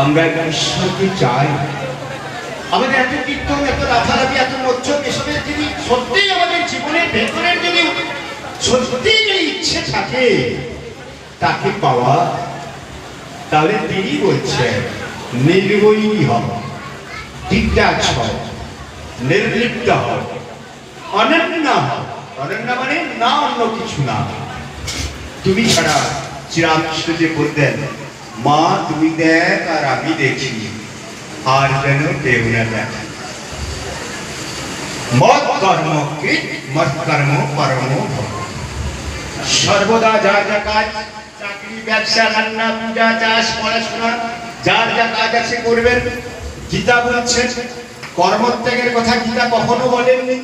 আমরা ঈশ্বরকে চাই। আমাদের এত কীর্তন, এত রাধারাধি, এত মজ্জক, এসবের যদি সত্যিই আমাদের জীবনের ভেতরের যদি সত্যিই যদি ইচ্ছে থাকে তাকে পাওয়া, তাহলে তিনি বলছেন নির্বৈরী হও, ডিটাচ হও, নির্লিপ্ত হও, অনন্য হও। অনন্য মানে না অন্য কিছু না, তুমি ছাড়া। শ্রীরামকৃষ্ণ যে বলতেন, মা তুমি দেখ আর আমি দেখি, আর যেন কেউ না দেখে। মত কর্ম কৃত মত কর্ম পরম ভব। সর্বদা যার যা কাজ, চাকরি, ব্যবসা, রান্না, পূজা, চাষ, পড়াশোনা, যার যা কাজ আছে করবেন। গীতা বলছেন কর্মত্যাগের কথা গীতা কখনো বলেননি,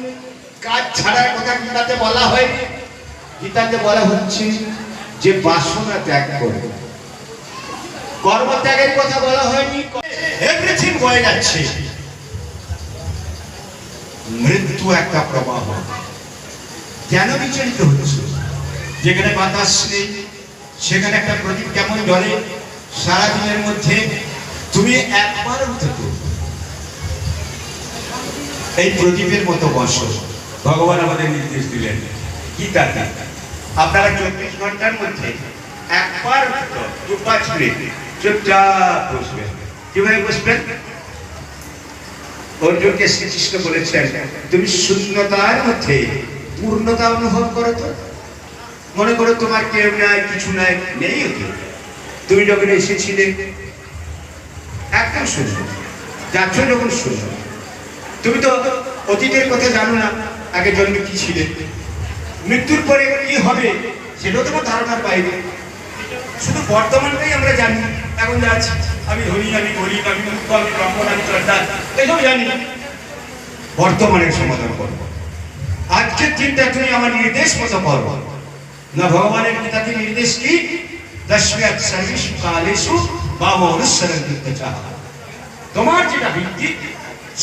কাজ ছাড়ার কথা গীতাতে বলা হয়নি। গীতাতে বলা হচ্ছে যে বাসনা ত্যাগ করবে, কর্মত্যাগের কথা বলা হয়নি। এভরিথিং বয়ে যাচ্ছে, মৃত্যু একটা প্রবাহ। কেন বিচলিত হচ্ছে? যেখানে বাতাস নেই সেখানে একটা প্রদীপ কেমন জ্বলে। সারাদিনের মধ্যে তুমি একবার উঠে এই প্রদীপের মতো বসো। ভগবান আমাদের নির্দেশ দিলেন গীতাতে, আপনারা 24 ঘন্টার মধ্যে একবার 2-5 মিনিট চুপচাপ বসবেন। কিভাবে বসবেন? অর্জুনকে শ্রীকৃষ্ণ বলেছেন, তুমি শূন্যতার মধ্যে পূর্ণতা অনুভব করো। তো মনে করো তোমার কেউ নাই, কিছু নাই, নেই ওকে। তুমি যখন এসেছিলে একদম শূন্য, যাচ্ছ যখন শূন্য। তুমি তো অতীতের কথা জানো না, আগে জন্মে কি ছিলে, মৃত্যুর পরে কি হবে সেটাও তোমার ধারণার বাইরে। শুধু বর্তমানটাই আমরা জানি। এখন যাচ্ছি, আমি ধনী, আমি গরিব, আমি মুখ্য, আমি ব্রাহ্মণ, আমি সর্দার, এসব জানি। বর্তমানের সমাধান করবো। আজকের দিনটা তুমি আমার নির্দেশ মতো করবো না। ভগবানের গীতাতে নির্দেশ কি? দশম্যাৎ সর্বেষু কালেষু মাম অনুসরণ করতে চাহ। তোমার যেটা ভিত্তি,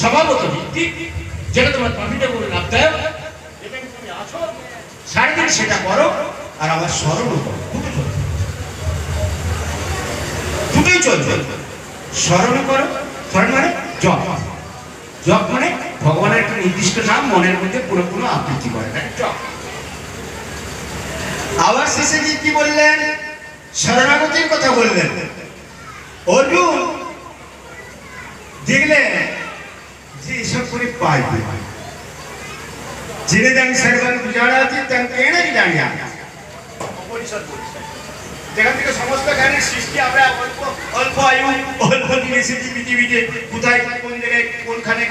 স্বভাবত ভিত্তি, যেটা তোমার প্রফিটেবল লাভদায়ক, যেটা তুমি আছো, সারাদিন সেটা করো আর আমার স্মরণ করো। দুটোই চলবে। স্মরণ করো, স্মরণ মানে জপ। জপ মানে ভগবানের একটা নির্দিষ্ট নাম মনের মধ্যে পুরো আবৃত্তি করে, জপ। আবার শেষে কি বললেন? শরণাগতির কথা বললেন। অর্জুন দেখলেন যে এসব করে পাইবে, যিনি দেন সর্বং গুজারাতি তং কেন জানিয়া। যেখান থেকে সমস্ত জ্ঞানের সৃষ্টি, আমরা অল্প আয়ু, অল্প দিন এসেছি পৃথিবীতে, কোথায় কোন জায়গায় কোনখানে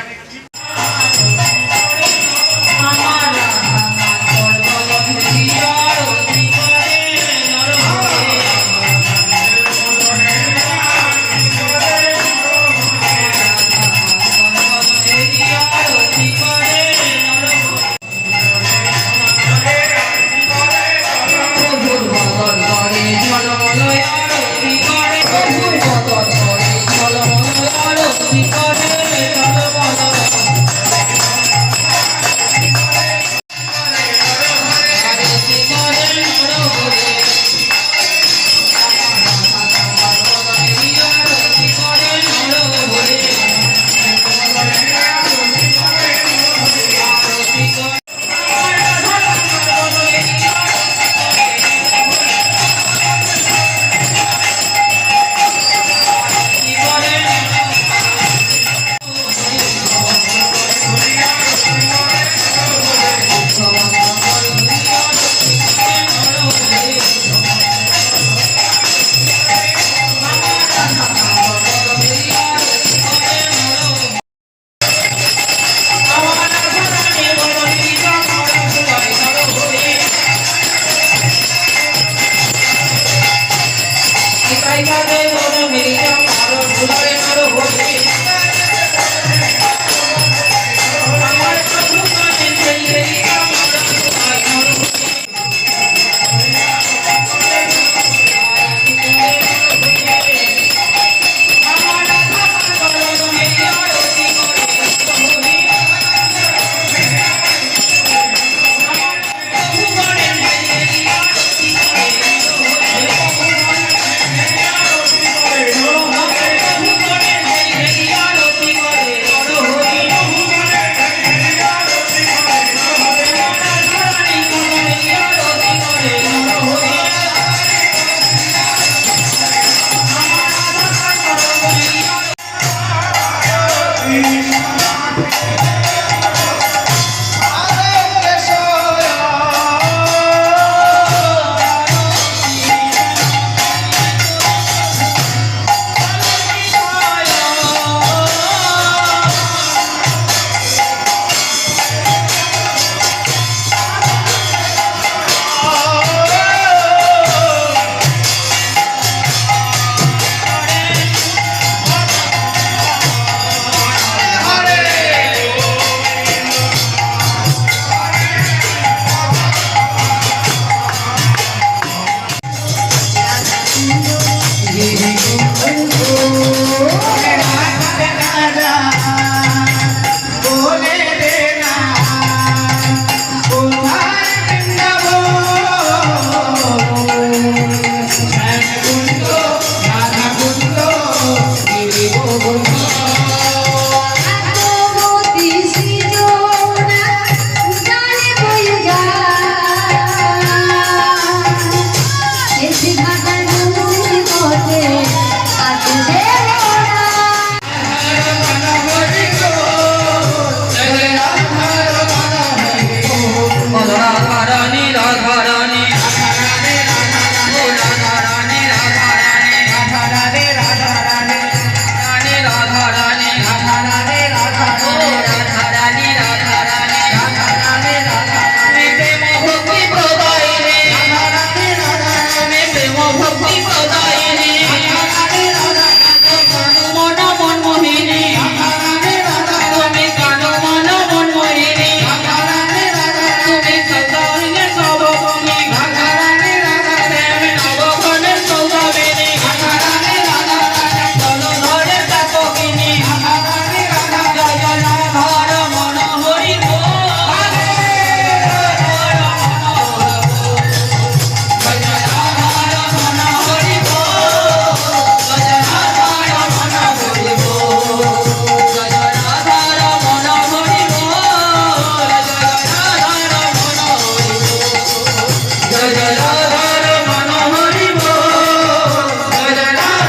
তুঝে